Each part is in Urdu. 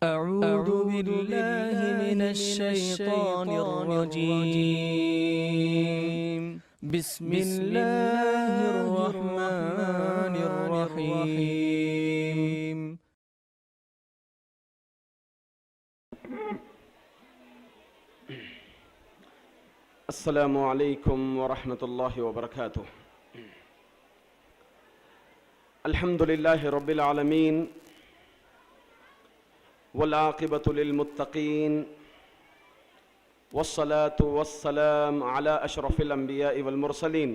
أعوذ بالله من الشيطان الرجيم بسم الله الرحمن الرحيم السلام عليكم ورحمة الله وبركاته. الحمد لله رب العالمين والعاقبة للمتقين والصلاة والسلام على أشرف الأنبياء والمرسلين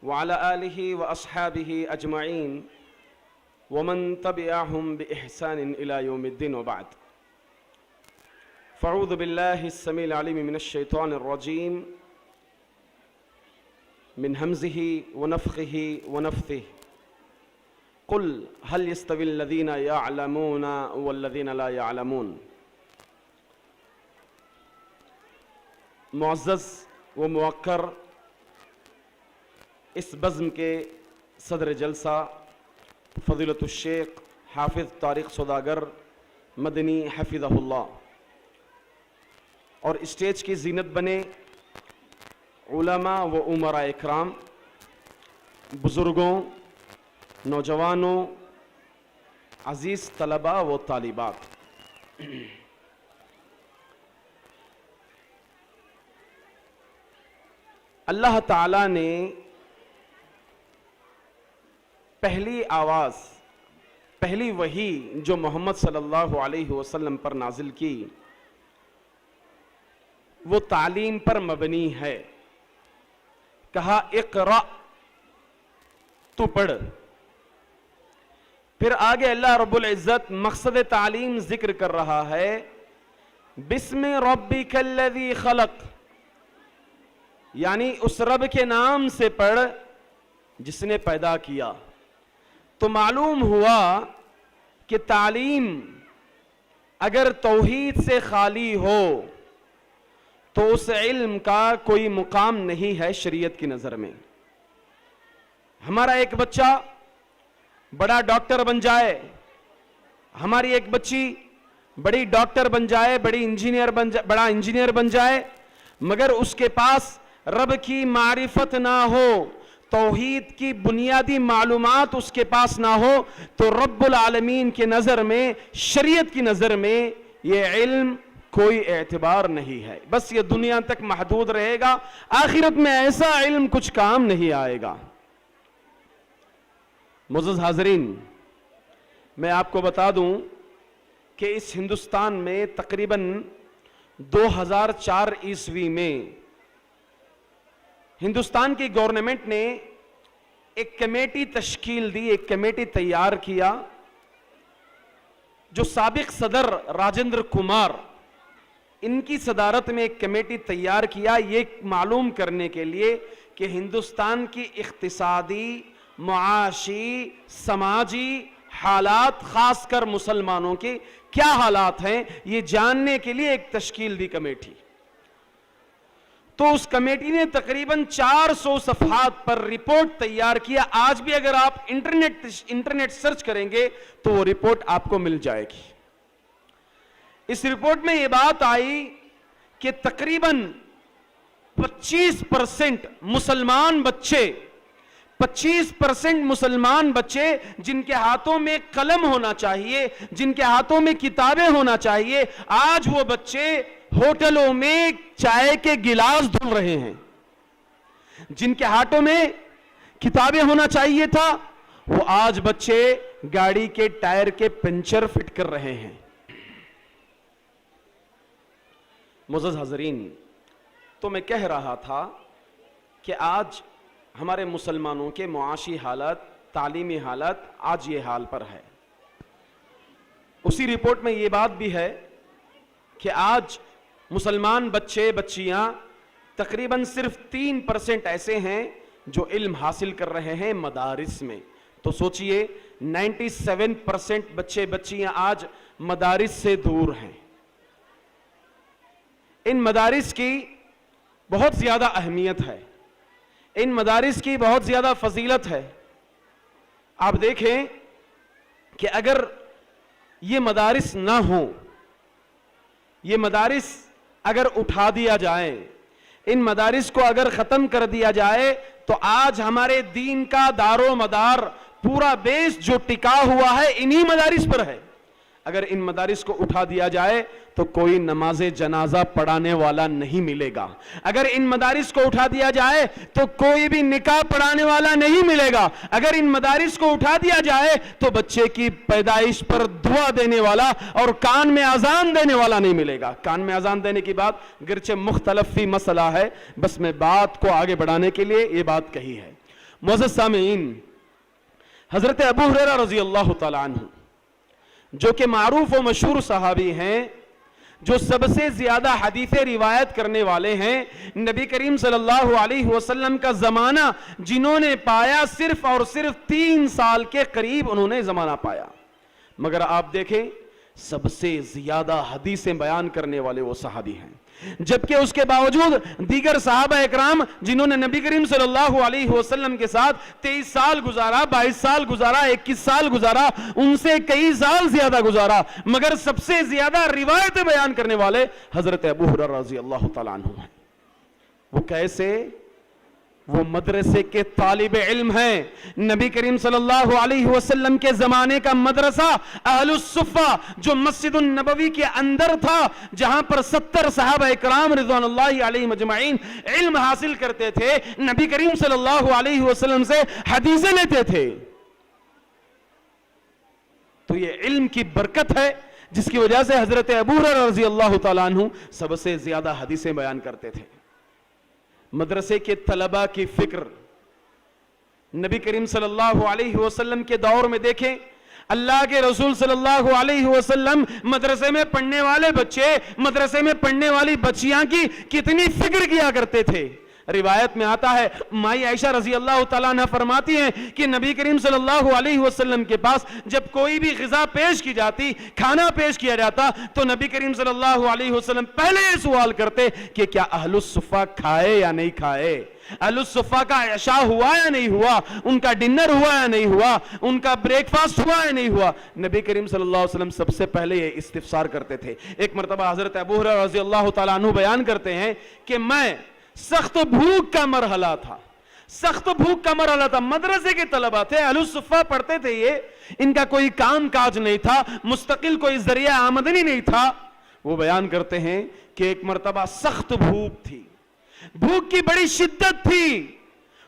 وعلى آله وأصحابه أجمعين ومن تبعهم بإحسان إلى يوم الدين وبعد. فأعوذ بالله السميع العليم من الشيطان الرجيم من همزه ونفخه ونفثه. قل هل يستوي الذين يعلمون والذين لا يعلمون. معزز و موقر اس بزم کے صدر جلسہ فضیلت الشیخ حافظ طارق سوداگر مدنی حفظہ اللہ اور اسٹیج کی زینت بنے علماء و امراء اکرام، بزرگوں، نوجوانوں، عزیز طلباء و طالبات، اللہ تعالیٰ نے پہلی آواز، پہلی وحی جو محمد صلی اللہ علیہ وسلم پر نازل کی وہ تعلیم پر مبنی ہے. کہا اقرأ، تو پڑھ. پھر آگے اللہ رب العزت مقصد تعلیم ذکر کر رہا ہے، بسم ربک الذی خلق، یعنی اس رب کے نام سے پڑھ جس نے پیدا کیا. تو معلوم ہوا کہ تعلیم اگر توحید سے خالی ہو تو اس علم کا کوئی مقام نہیں ہے شریعت کی نظر میں. ہمارا ایک بچہ بڑا ڈاکٹر بن جائے، ہماری ایک بچی بڑی ڈاکٹر بن جائے، بڑا انجینئر بن جائے، مگر اس کے پاس رب کی معرفت نہ ہو، توحید کی بنیادی معلومات اس کے پاس نہ ہو، تو رب العالمین کی نظر میں، شریعت کی نظر میں یہ علم کوئی اعتبار نہیں ہے. بس یہ دنیا تک محدود رہے گا، آخرت میں ایسا علم کچھ کام نہیں آئے گا. معزز حاضرین، میں آپ کو بتا دوں کہ اس ہندوستان میں تقریباً 2004 عیسوی میں ہندوستان کی گورنمنٹ نے ایک کمیٹی تشکیل دی، ایک کمیٹی تیار کیا جو سابق صدر راجندر کمار ان کی صدارت میں ایک کمیٹی تیار کیا، یہ معلوم کرنے کے لیے کہ ہندوستان کی اقتصادی، معاشی، سماجی حالات، خاص کر مسلمانوں کے کیا حالات ہیں، یہ جاننے کے لیے ایک تشکیل دی کمیٹی. تو اس کمیٹی نے تقریباً 400 صفحات پر رپورٹ تیار کیا. آج بھی اگر آپ انٹرنیٹ سرچ کریں گے تو وہ رپورٹ آپ کو مل جائے گی. اس رپورٹ میں یہ بات آئی کہ تقریباً 25% مسلمان بچے جن کے ہاتھوں میں قلم ہونا چاہیے، جن کے ہاتھوں میں کتابیں ہونا چاہیے، آج وہ بچے ہوٹلوں میں چائے کے گلاس دھل رہے ہیں. جن کے ہاتھوں میں کتابیں ہونا چاہیے تھا وہ آج بچے گاڑی کے ٹائر کے پنچر فٹ کر رہے ہیں. معزز حاضرین، تو میں کہہ رہا تھا کہ آج ہمارے مسلمانوں کے معاشی حالت، تعلیمی حالت آج یہ حال پر ہے. اسی رپورٹ میں یہ بات بھی ہے کہ آج مسلمان بچے بچیاں تقریباً صرف 3% ایسے ہیں جو علم حاصل کر رہے ہیں مدارس میں. تو سوچئے 97% بچے بچیاں آج مدارس سے دور ہیں. ان مدارس کی بہت زیادہ اہمیت ہے، ان مدارس کی بہت زیادہ فضیلت ہے. آپ دیکھیں کہ اگر یہ مدارس نہ ہوں، یہ مدارس اگر اٹھا دیا جائے، ان مدارس کو اگر ختم کر دیا جائے تو آج ہمارے دین کا دار و مدار پورا بیس جو ٹکا ہوا ہے انہی مدارس پر ہے۔ اگر ان مدارس کو اٹھا دیا جائے تو کوئی نماز جنازہ پڑھانے والا نہیں ملے گا، اگر ان مدارس کو اٹھا دیا جائے تو کوئی بھی نکاح پڑھانے والا نہیں ملے گا، اگر ان مدارس کو اٹھا دیا جائے تو بچے کی پیدائش پر دعا دینے والا اور کان میں اذان دینے والا نہیں ملے گا۔ کان میں اذان دینے کی بات گرچہ مختلف فی مسئلہ ہے، بس میں بات کو آگے بڑھانے کے لیے یہ بات کہی ہے۔ معزز سامعین، حضرت ابو ہریرہ رضی اللہ تعالی عنہ جو کہ معروف و مشہور صحابی ہیں، جو سب سے زیادہ حدیثیں روایت کرنے والے ہیں، نبی کریم صلی اللہ علیہ وسلم کا زمانہ جنہوں نے پایا صرف اور صرف 3 سال کے قریب انہوں نے زمانہ پایا، مگر آپ دیکھیں سب سے زیادہ حدیثیں بیان کرنے والے وہ صحابی ہیں، جبکہ اس کے باوجود دیگر صحابہ اکرام جنہوں نے نبی کریم صلی اللہ علیہ وسلم کے ساتھ 23 سال گزارا، 22 سال گزارا، 21 سال گزارا، ان سے کئی سال زیادہ گزارا، مگر سب سے زیادہ روایتیں بیان کرنے والے حضرت ابو ہریرہ رضی اللہ تعالیٰ عنہ ہیں۔ وہ کیسے؟ وہ مدرسے کے طالب علم ہیں، نبی کریم صلی اللہ علیہ وسلم کے زمانے کا مدرسہ اہل الصفہ جو مسجد النبوی کے اندر تھا، جہاں پر 70 صحابہ اکرام رضوان اللہ علیہم اجمعین علم حاصل کرتے تھے، نبی کریم صلی اللہ علیہ وسلم سے حدیثیں لیتے تھے۔ تو یہ علم کی برکت ہے جس کی وجہ سے حضرت ابو ہریرہ رضی اللہ تعالیٰ عنہ سب سے زیادہ حدیثیں بیان کرتے تھے۔ مدرسے کے طلباء کی فکر نبی کریم صلی اللہ علیہ وسلم کے دور میں دیکھیں، اللہ کے رسول صلی اللہ علیہ وسلم مدرسے میں پڑھنے والے بچے، مدرسے میں پڑھنے والی بچیاں کی کتنی فکر کیا کرتے تھے۔ روایت میں آتا ہے، مائی عائشہ رضی اللہ تعالیٰ عنہ فرماتی ہیں کہ نبی کریم صلی اللہ علیہ وسلم کے پاس جب کوئی بھی غذا پیش کی جاتی، کھانا پیش کیا جاتا، تو نبی کریم صلی اللہ علیہ وسلم پہلے یہ سوال کرتے کہ کیا اہل الصفہ کھائے یا نہیں کھائے، اہل الصفہ کا عشاء ہوا یا نہیں ہوا، ان کا ڈنر ہوا یا نہیں ہوا، ان کا بریک فاسٹ ہوا یا نہیں ہوا۔ نبی کریم صلی اللہ علیہ وسلم سب سے پہلے یہ استفسار کرتے تھے۔ ایک مرتبہ حضرت ابو ہریرہ رضی اللہ تعالیٰ عنہ بیان کرتے ہیں کہ میں سخت بھوک کا مرحلہ تھا، سخت بھوک کا مرحلہ تھا، مدرسے کے طلبہ تھے، اہل الصفہ پڑھتے تھے، یہ ان کا کوئی کام کاج نہیں تھا، مستقل کوئی ذریعہ آمدنی نہیں تھا۔ وہ بیان کرتے ہیں کہ ایک مرتبہ سخت بھوک تھی، بھوک کی بڑی شدت تھی۔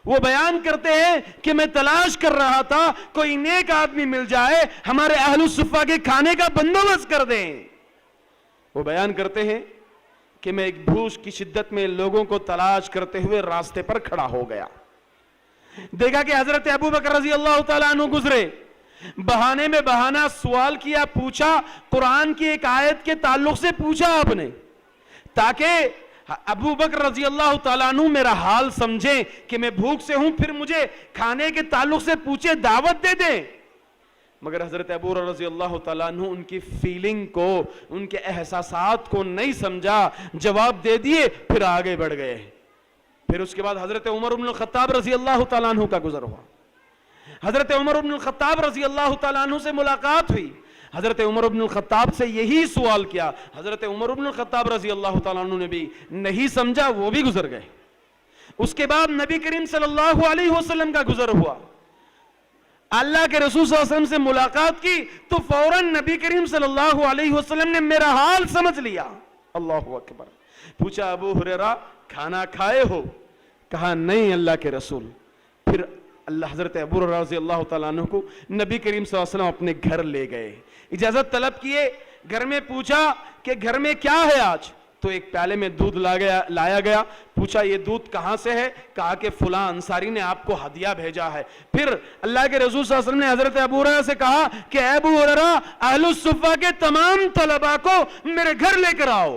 وہ بیان کرتے ہیں کہ میں تلاش کر رہا تھا کوئی نیک آدمی مل جائے ہمارے اہل الصفہ کے کھانے کا بندوبست کر دیں۔ وہ بیان کرتے ہیں کہ میں ایک بھوک کی شدت میں لوگوں کو تلاش کرتے ہوئے راستے پر کھڑا ہو گیا، دیکھا کہ حضرت ابو بکر رضی اللہ تعالیٰ عنہ گزرے، بہانے میں بہانہ سوال کیا، پوچھا، قرآن کی ایک آیت کے تعلق سے پوچھا آپ نے، تاکہ ابو بکر رضی اللہ تعالیٰ عنہ میرا حال سمجھیں کہ میں بھوک سے ہوں، پھر مجھے کھانے کے تعلق سے پوچھے، دعوت دے دیں۔ مگر حضرت ابو ہریرہ رضی اللہ تعالیٰ عنہ ان کی فیلنگ کو، ان کے احساسات کو نہیں سمجھا، جواب دے دیے، پھر آگے بڑھ گئے۔ پھر اس کے بعد حضرت عمر بن الخطاب رضی اللہ تعالیٰ عنہ کا گزر ہوا، حضرت عمر بن الخطاب رضی اللہ تعالیٰ عنہ سے ملاقات ہوئی، حضرت عمر بن الخطاب سے یہی سوال کیا، حضرت عمر بن الخطاب رضی اللہ تعالیٰ عنہ نے بھی نہیں سمجھا، وہ بھی گزر گئے۔ اس کے بعد نبی کریم صلی اللہ علیہ وسلم کا گزر ہوا، اللہ کے رسول صلی اللہ علیہ وسلم سے ملاقات کی تو فوراً نبی کریم صلی اللہ علیہ وسلم نے میرا حال سمجھ لیا۔ اللہ اکبر۔ پوچھا، ابو ہریرہ کھانا کھائے ہو؟ کہا نہیں اللہ کے رسول۔ پھر اللہ حضرت ابو ہریرہ رضی اللہ تعالیٰ عنہ کو نبی کریم صلی اللہ علیہ وسلم اپنے گھر لے گئے، اجازت طلب کیے، گھر میں پوچھا کہ گھر میں کیا ہے آج؟ تو ایک پیالے میں دودھ لایا گیا، پوچھا یہ دودھ کہاں سے ہے؟ کہا کہ فلاں انصاری نے آپ کو ہدیہ بھیجا ہے۔ پھر اللہ کے رسول صلی اللہ علیہ وسلم نے حضرت ابو ہریرہ سے کہا کہ ابو ہریرہ اہل الصفہ کے تمام طلباء کو میرے گھر لے کر آؤ۔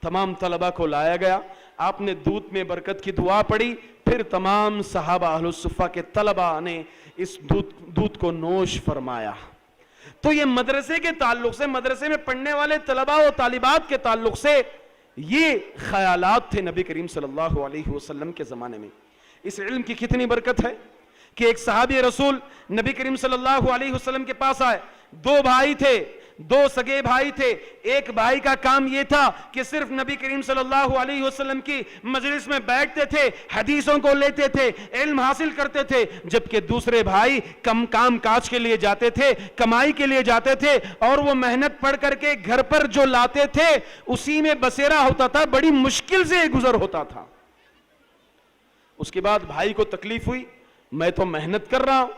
تمام طلباء کو لایا گیا، آپ نے دودھ میں برکت کی دعا پڑھی، پھر تمام صحابہ اہل الصفہ کے طلباء نے اس دودھ کو نوش فرمایا۔ تو یہ مدرسے کے تعلق سے، مدرسے میں پڑھنے والے طلباء و طالبات کے تعلق سے یہ خیالات تھے نبی کریم صلی اللہ علیہ وسلم کے زمانے میں۔ اس علم کی کتنی برکت ہے، کہ ایک صحابی رسول نبی کریم صلی اللہ علیہ وسلم کے پاس آئے. دو بھائی تھے, دو سگے بھائی تھے. ایک بھائی کا کام یہ تھا کہ صرف نبی کریم صلی اللہ علیہ وسلم کی مجلس میں بیٹھتے تھے, حدیثوں کو لیتے تھے, علم حاصل کرتے تھے, جبکہ دوسرے بھائی کام کاج کے لیے جاتے تھے, کمائی کے لیے جاتے تھے, اور وہ محنت پڑھ کر کے گھر پر جو لاتے تھے اسی میں بسیرا ہوتا تھا, بڑی مشکل سے گزر ہوتا تھا. اس کے بعد بھائی کو تکلیف ہوئی, میں تو محنت کر رہا ہوں,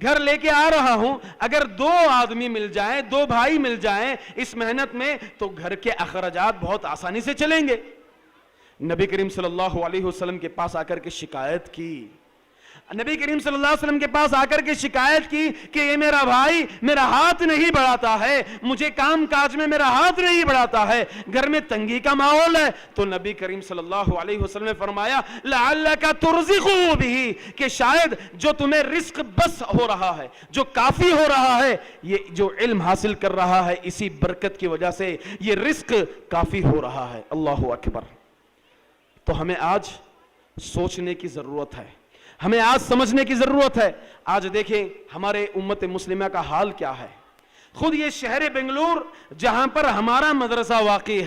گھر لے کے آ رہا ہوں, اگر دو آدمی مل جائیں, دو بھائی مل جائیں اس محنت میں تو گھر کے اخراجات بہت آسانی سے چلیں گے. نبی کریم صلی اللہ علیہ وسلم کے پاس آ کر کے شکایت کی, نبی کریم صلی اللہ علیہ وسلم کے پاس آ کر کے شکایت کی کہ یہ میرا بھائی میرا ہاتھ نہیں بڑھاتا ہے, مجھے کام کاج میں میرا ہاتھ نہیں بڑھاتا ہے, گھر میں تنگی کا ماحول ہے. تو نبی کریم صلی اللہ علیہ وسلم نے فرمایا لعلک ترزق بہ, کہ شاید جو تمہیں رزق بس ہو رہا ہے, جو کافی ہو رہا ہے, یہ جو علم حاصل کر رہا ہے اسی برکت کی وجہ سے یہ رزق کافی ہو رہا ہے. اللہ اکبر. تو ہمیں آج سوچنے کی ضرورت ہے, ہمیں آج سمجھنے کی ضرورت ہے. آج دیکھیں ہمارے امت مسلمہ کا حال کیا ہے. خود یہ شہر بنگلور جہاں پر ہمارا مدرسہ واقع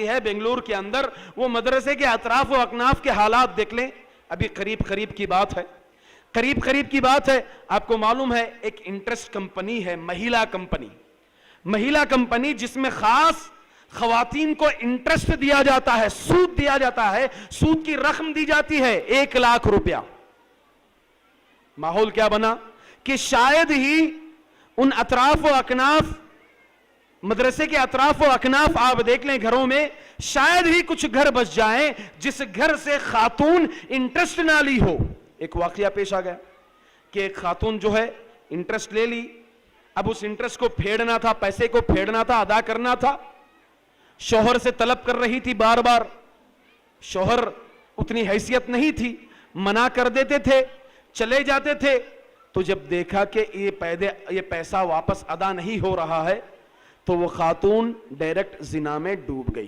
ہے, بنگلور کے اندر, وہ مدرسے کے اطراف و اکناف کے حالات دیکھ لیں. ابھی قریب کی بات ہے, آپ کو معلوم ہے ایک انٹرسٹ کمپنی ہے, مہیلا کمپنی, جس میں خاص خواتین کو انٹرسٹ دیا جاتا ہے, سود دیا جاتا ہے, سود کی رقم دی جاتی ہے 1 لاکھ روپیہ. ماحول کیا بنا کہ شاید ہی ان اطراف و اکناف, مدرسے کے اطراف و اکناف آپ دیکھ لیں گھروں میں, شاید ہی کچھ گھر بچ جائیں جس گھر سے خاتون انٹرسٹ نہ لی ہو. ایک واقعہ پیش آ گیا کہ ایک خاتون جو ہے انٹرسٹ لے لی, اب اس انٹرسٹ کو پھیڑنا تھا, پیسے کو پھیڑنا تھا, ادا کرنا تھا. شوہر سے طلب کر رہی تھی بار بار, شوہر اتنی حیثیت نہیں تھی, منع کر دیتے تھے, چلے جاتے تھے. تو جب دیکھا کہ یہ پیسہ واپس ادا نہیں ہو رہا ہے تو وہ خاتون ڈائریکٹ زنا میں ڈوب گئی.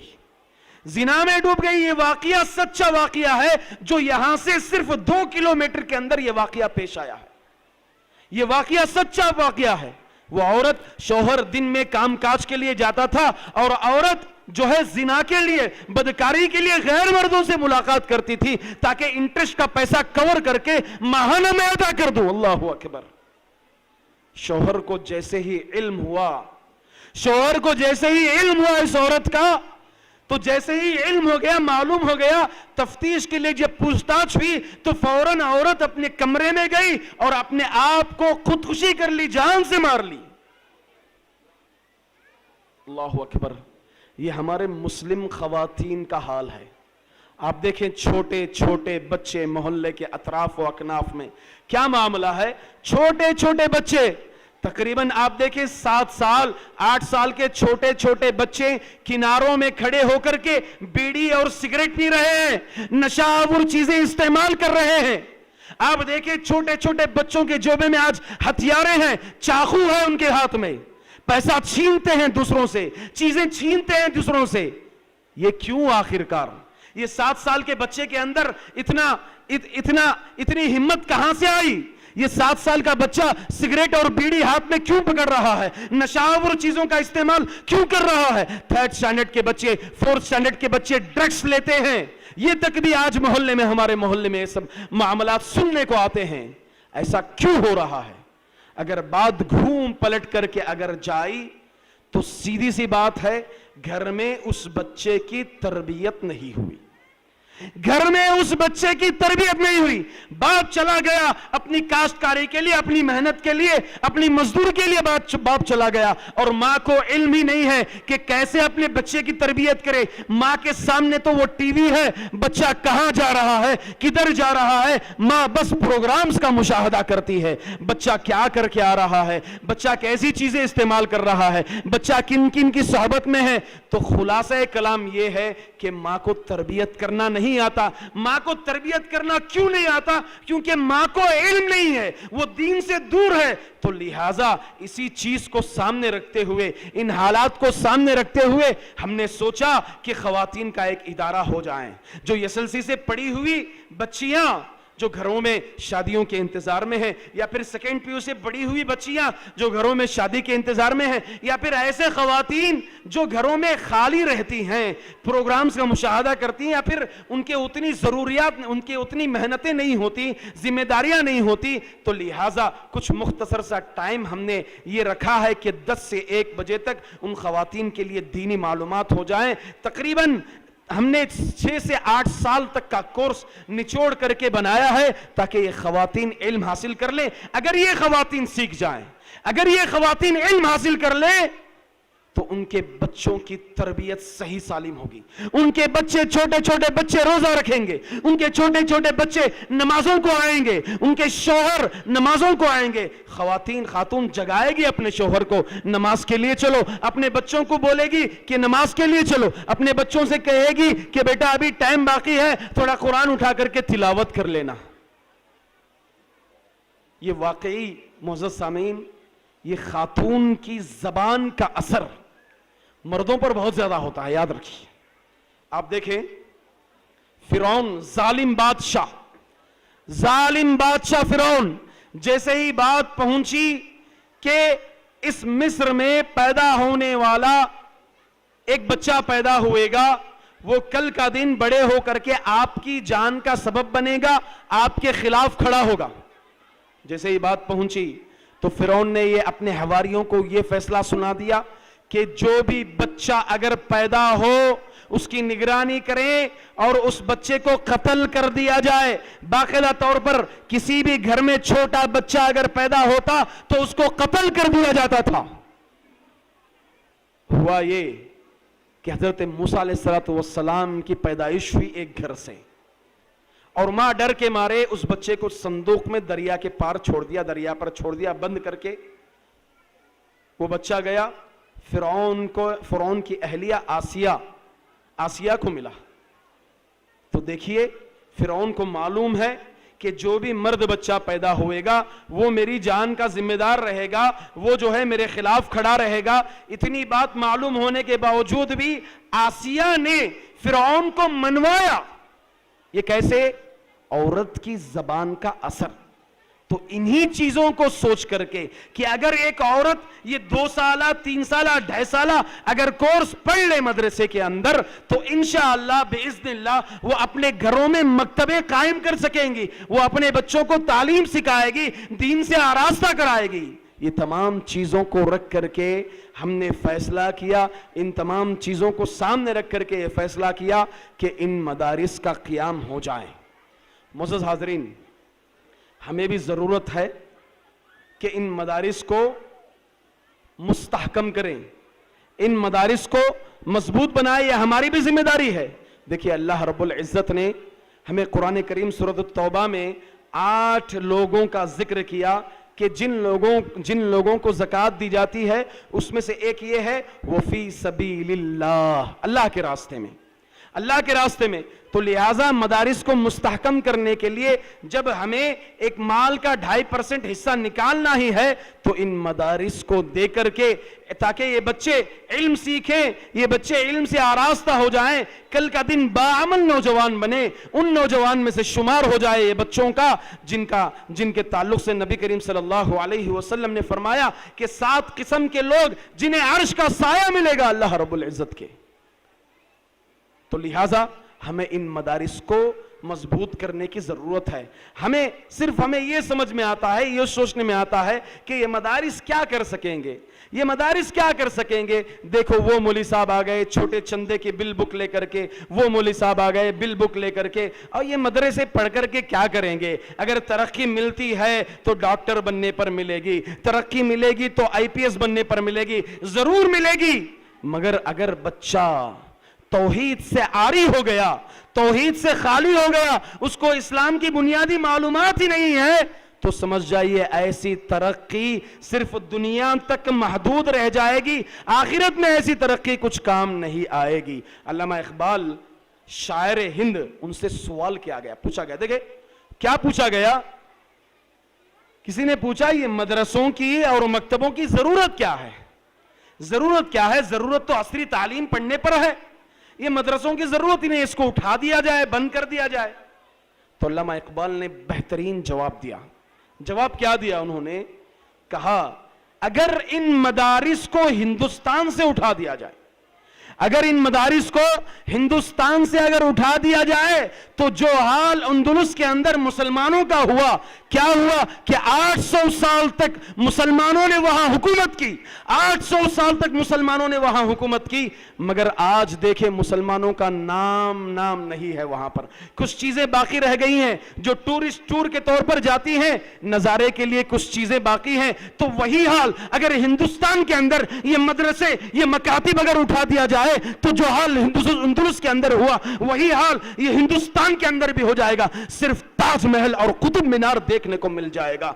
یہ واقعہ سچا واقعہ ہے, جو یہاں سے صرف 2 کلومیٹر کے اندر یہ واقعہ پیش آیا ہے. یہ واقعہ سچا واقعہ ہے. وہ عورت, شوہر دن میں کام کاج کے لیے جاتا تھا اور عورت جو ہے زنا کے لیے, بدکاری کے لیے غیر مردوں سے ملاقات کرتی تھی تاکہ انٹرسٹ کا پیسہ کور کر کے ماہانہ میں ادا کر دو. اللہ اکبر. شوہر کو جیسے ہی علم ہوا اس عورت کا, تو جیسے ہی علم ہو گیا, معلوم ہو گیا, تفتیش کے لیے جب پوچھ تاچھ ہوئی تو فوراً عورت اپنے کمرے میں گئی اور اپنے آپ کو خودکشی کر لی, جان سے مار لی. اللہ اکبر. یہ ہمارے مسلم خواتین کا حال ہے. آپ دیکھیں چھوٹے چھوٹے بچے محلے کے اطراف و اکناف میں کیا معاملہ ہے. چھوٹے بچے, تقریباً آپ دیکھیں 7 سال 8 سال کے چھوٹے بچے کناروں میں کھڑے ہو کر کے بیڑی اور سگریٹ پی رہے ہیں, نشہ آور چیزیں استعمال کر رہے ہیں. آپ دیکھیں چھوٹے بچوں کے جوبے میں آج ہتھیاریں ہیں, چاقو ہے ان کے ہاتھ میں, پیسہ چھینتے ہیں دوسروں سے, چیزیں چھینتے ہیں دوسروں سے. یہ کیوں آخرکار؟ یہ 7 سال کے بچے کے اندر اتنی ہمت کہاں سے آئی؟ یہ 7 سال کا بچہ سگریٹ اور بیڑی ہاتھ میں کیوں پکڑ رہا ہے؟ نشاور چیزوں کا استعمال کیوں کر رہا ہے؟ 3rd سٹینڈرڈ کے بچے 4th سٹینڈرڈ کے بچے ڈرگس لیتے ہیں. یہ تک بھی آج ہمارے محلے میں یہ سب معاملات سننے کو آتے ہیں. ایسا کیوں ہو رہا ہے؟ اگر بات گھوم پلٹ کر کے اگر جائی تو سیدھی سی بات ہے, گھر میں اس بچے کی تربیت نہیں ہوئی. باپ چلا گیا اپنی کاشتکاری کے لیے, اپنی محنت کے لیے, اپنی مزدور کے لیے, باپ چلا گیا اور ماں کو علم ہی نہیں ہے کہ کیسے اپنے بچے کی تربیت کرے. ماں کے سامنے تو وہ ٹی وی ہے, بچہ کہاں جا رہا ہے, کدھر جا رہا ہے, ماں بس پروگرامز کا مشاہدہ کرتی ہے. بچہ کیا کر کے آ رہا ہے, بچہ کیسی چیزیں استعمال کر رہا ہے, بچہ کن کی صحبت میں ہے. تو خلاصہ کلام یہ ہے کہ ماں کو تربیت کرنا نہیں نہیں آتا؟ ماں کو تربیت کرنا کیوں نہیں آتا؟ کیونکہ ماں کو علم نہیں ہے، وہ دین سے دور ہے۔ تو لہٰذا اسی چیز کو سامنے رکھتے ہوئے، ان حالات کو سامنے رکھتے ہوئے ہم نے سوچا کہ خواتین کا ایک ادارہ ہو جائیں، جو SSLC سے پڑھی ہوئی بچیاں جو گھروں میں شادیوں کے انتظار میں ہیں، یا پھر سیکنڈ PU سے بڑی ہوئی بچیاں جو گھروں میں شادی کے انتظار میں ہیں، یا پھر ایسے خواتین جو گھروں میں خالی رہتی ہیں، پروگرامز کا مشاہدہ کرتی ہیں، یا پھر ان کے اتنی ضروریات، ان کے اتنی محنتیں نہیں ہوتی، ذمہ داریاں نہیں ہوتی، تو لہٰذا کچھ مختصر سا ٹائم ہم نے یہ رکھا ہے کہ 10 سے 1 بجے تک ان خواتین کے لیے دینی معلومات ہو جائیں۔ تقریباً ہم نے 6 سے 8 سال تک کا کورس نچوڑ کر کے بنایا ہے تاکہ یہ خواتین علم حاصل کر لیں۔ اگر یہ خواتین سیکھ جائیں، اگر یہ خواتین علم حاصل کر لیں، تو ان کے بچوں کی تربیت صحیح سالم ہوگی، ان کے بچے، چھوٹے چھوٹے بچے روزہ رکھیں گے، ان کے چھوٹے چھوٹے بچے نمازوں کو آئیں گے، ان کے شوہر نمازوں کو آئیں گے۔ خاتون جگائے گی اپنے شوہر کو نماز کے لیے چلو، اپنے بچوں کو بولے گی کہ نماز کے لیے چلو، اپنے بچوں سے کہے گی کہ بیٹا ابھی ٹائم باقی ہے، تھوڑا قرآن اٹھا کر کے تلاوت کر لینا۔ یہ واقعی معزز سامعین، یہ خاتون کی زبان کا اثر مردوں پر بہت زیادہ ہوتا ہے، یاد رکھیے۔ آپ دیکھیں فرعون، ظالم بادشاہ فرعون، جیسے ہی بات پہنچی کہ اس مصر میں پیدا ہونے والا ایک بچہ پیدا ہوئے گا، وہ کل کا دن بڑے ہو کر کے آپ کی جان کا سبب بنے گا، آپ کے خلاف کھڑا ہوگا۔ جیسے ہی بات پہنچی تو فرعون نے یہ اپنے حواریوں کو یہ فیصلہ سنا دیا کہ جو بھی بچہ اگر پیدا ہو اس کی نگرانی کریں اور اس بچے کو قتل کر دیا جائے۔ باقاعدہ طور پر کسی بھی گھر میں چھوٹا بچہ اگر پیدا ہوتا تو اس کو قتل کر دیا جاتا تھا۔ ہوا یہ کہ حضرت موسیٰ علیہ السلام کی پیدائش ہوئی ایک گھر سے، اور ماں ڈر کے مارے اس بچے کو صندوق میں دریا کے پار چھوڑ دیا، دریا پر چھوڑ دیا بند کر کے۔ وہ بچہ گیا فرعون کی اہلیہ آسیہ کو ملا۔ تو دیکھیے فرعون کو معلوم ہے کہ جو بھی مرد بچہ پیدا ہوئے گا وہ میری جان کا ذمہ دار رہے گا، وہ جو ہے میرے خلاف کھڑا رہے گا۔ اتنی بات معلوم ہونے کے باوجود بھی آسیہ نے فرعون کو منوایا۔ یہ کیسے؟ عورت کی زبان کا اثر۔ تو انہی چیزوں کو سوچ کر کے کہ اگر ایک عورت یہ 2 سالہ 3 سالہ 2.5 سالہ اگر کورس پڑھ لے مدرسے کے اندر، تو انشاءاللہ بإذن اللہ وہ اپنے گھروں میں مکتبیں قائم کر سکیں گی، وہ اپنے بچوں کو تعلیم سکھائے گی، دین سے آراستہ کرائے گی۔ یہ تمام چیزوں کو رکھ کر کے ہم نے فیصلہ کیا، ان تمام چیزوں کو سامنے رکھ کر کے یہ فیصلہ کیا کہ ان مدارس کا قیام ہو جائے۔ معزز حاضرین، ہمیں بھی ضرورت ہے کہ ان مدارس کو مستحکم کریں، ان مدارس کو مضبوط بنائیں، یہ ہماری بھی ذمہ داری ہے۔ دیکھیے اللہ رب العزت نے ہمیں قرآن کریم سورۃ التوبہ میں 8 لوگوں کا ذکر کیا کہ جن لوگوں کو زکوٰۃ دی جاتی ہے اس میں سے ایک یہ ہے وفی سبیل اللہ، اللہ کے راستے میں۔ تو لہٰذا مدارس کو مستحکم کرنے کے لیے جب ہمیں ایک مال کا 2.5% حصہ نکالنا ہی ہے تو ان مدارس کو دے کر کے، تاکہ یہ بچے علم سیکھیں، یہ بچے علم سے آراستہ ہو جائیں، کل کا دن باعمل نوجوان بنے، ان نوجوان میں سے شمار ہو جائے یہ بچوں کا جن کے تعلق سے نبی کریم صلی اللہ علیہ وسلم نے فرمایا کہ 7 قسم کے لوگ جنہیں عرش کا سایہ ملے گا اللہ رب العزت کے۔ تو لہٰذا ہمیں ان مدارس کو مضبوط کرنے کی ضرورت ہے۔ ہمیں یہ سمجھ میں آتا ہے، یہ سوچنے میں آتا ہے کہ یہ مدارس کیا کر سکیں گے، دیکھو وہ مولوی صاحب آ گئے چھوٹے چندے کی بل بک لے کر کے، وہ مولوی صاحب آ گئے بل بک لے کر کے، اور یہ مدرسے پڑھ کر کے کیا کریں گے؟ اگر ترقی ملتی ہے تو ڈاکٹر بننے پر ملے گی، ترقی ملے گی تو IPS بننے پر ملے گی، ضرور ملے گی، مگر اگر بچہ توحید سے عاری ہو گیا، توحید سے خالی ہو گیا، اس کو اسلام کی بنیادی معلومات ہی نہیں ہے، تو سمجھ جائیے ایسی ترقی صرف دنیا تک محدود رہ جائے گی، آخرت میں ایسی ترقی کچھ کام نہیں آئے گی۔ علامہ اقبال شاعر ہند ان سے سوال کیا گیا, پوچھا گیا, دیکھیں کیا پوچھا گیا. کسی نے پوچھا یہ مدرسوں کی اور مکتبوں کی ضرورت کیا ہے؟ ضرورت کیا ہے؟ ضرورت تو عصری تعلیم پڑھنے پر ہے, یہ مدرسوں کی ضرورت ہی نہیں, اس کو اٹھا دیا جائے, بند کر دیا جائے. تو علامہ اقبال نے بہترین جواب دیا. جواب کیا دیا انہوں نے؟ کہا اگر ان مدارس کو ہندوستان سے اٹھا دیا جائے, اگر ان مدارس کو ہندوستان سے اگر اٹھا دیا جائے تو جو حال اندلس کے اندر مسلمانوں کا ہوا, کیا ہوا کہ 800 سال تک مسلمانوں نے وہاں حکومت کی, 800 سال تک مسلمانوں نے وہاں حکومت کی, مگر آج دیکھیں مسلمانوں کا نام نہیں ہے وہاں پر. کچھ چیزیں باقی رہ گئی ہیں جو ٹورسٹ ٹور کے طور پر جاتی ہیں, نظارے کے لیے کچھ چیزیں باقی ہیں. تو وہی حال اگر ہندوستان کے اندر یہ مدرسے, یہ مکاتب اگر اٹھا دیا جائے تو جو حال اندلس کے اندر ہوا وہی حال یہ ہندوستان کے اندر بھی ہو جائے گا. صرف تاج محل اور قطب مینار دیکھنے کو مل جائے گا,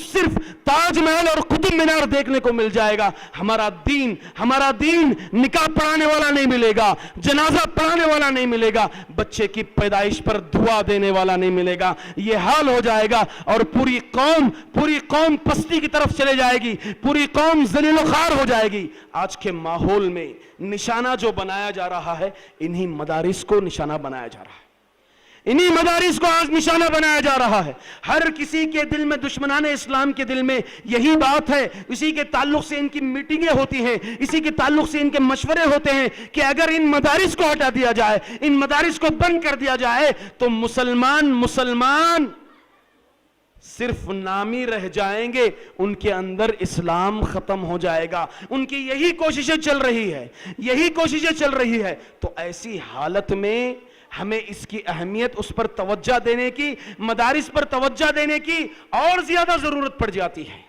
صرف تاج محل اور قطب مینار دیکھنے کو مل جائے گا. ہمارا دین نکاح پڑھانے والا نہیں ملے گا, جنازہ پڑھانے والا نہیں ملے گا, بچے کی پیدائش پر دعا دینے والا نہیں ملے گا. یہ حال ہو جائے گا اور پوری قوم پستی کی طرف چلے جائے گی, پوری قوم ذلیل و خوار ہو جائے گی. آج کے ماحول میں نشانہ جو بنایا جا رہا ہے, انہی مدارس کو نشانہ بنایا جا رہا ہے, انہی مدارس کو آج نشانہ بنایا جا رہا ہے. ہر کسی کے دل میں, دشمنان اسلام کے دل میں یہی بات ہے. اسی کے تعلق سے ان کی میٹنگیں ہوتی ہیں, اسی کے تعلق سے ان کے مشورے ہوتے ہیں کہ اگر ان مدارس کو ہٹا دیا جائے, ان مدارس کو بند کر دیا جائے تو مسلمان صرف نامی رہ جائیں گے, ان کے اندر اسلام ختم ہو جائے گا. ان کی یہی کوششیں چل رہی ہے. تو ایسی حالت میں ہمیں اس کی اہمیت, اس پر توجہ دینے کی, مدارس پر توجہ دینے کی اور زیادہ ضرورت پڑ جاتی ہے.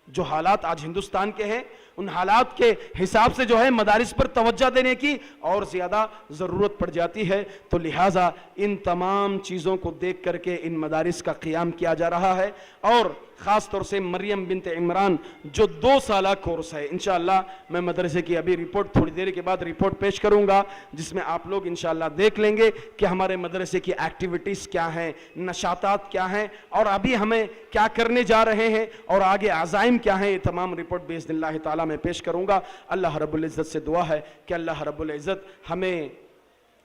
جو حالات آج ہندوستان کے ہیں ان حالات کے حساب سے جو ہے مدارس پر توجہ دینے کی اور زیادہ ضرورت پڑ جاتی ہے. تو لہٰذا ان تمام چیزوں کو دیکھ کر کے ان مدارس کا قیام کیا جا رہا ہے. اور خاص طور سے مریم بنت عمران جو 2 سالہ کورس ہے, انشاءاللہ میں مدرسے کی ابھی رپورٹ تھوڑی دیر کے بعد رپورٹ پیش کروں گا, جس میں آپ لوگ انشاءاللہ دیکھ لیں گے کہ ہمارے مدرسے کی ایکٹیویٹیز کیا ہیں, نشاطات کیا ہیں, اور ابھی ہمیں کیا کرنے جا رہے ہیں, اور آگے عزائم کیا ہیں. یہ تمام رپورٹ باذن اللہ تعالیٰ میں پیش کروں گا. اللہ رب العزت سے دعا ہے کہ اللہ رب العزت ہمیں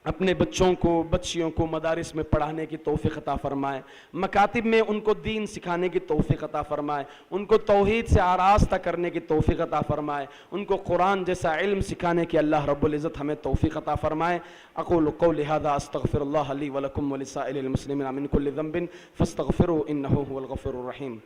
اپنے بچوں کو, بچیوں کو مدارس میں پڑھانے کی توفیق عطا فرمائے, مکاتب میں ان کو دین سکھانے کی توفیق عطا فرمائے, ان کو توحید سے آراستہ کرنے کی توفیق عطا فرمائے, ان کو قرآن جیسا علم سکھانے کی اللہ رب العزت ہمیں توفیق عطا فرمائے. اقول قولی ھذا استغفر اللہ لی ولکم ولسائر المسلمین من کل ذنب فاستغفروا انہ هو الغفور الرحیم.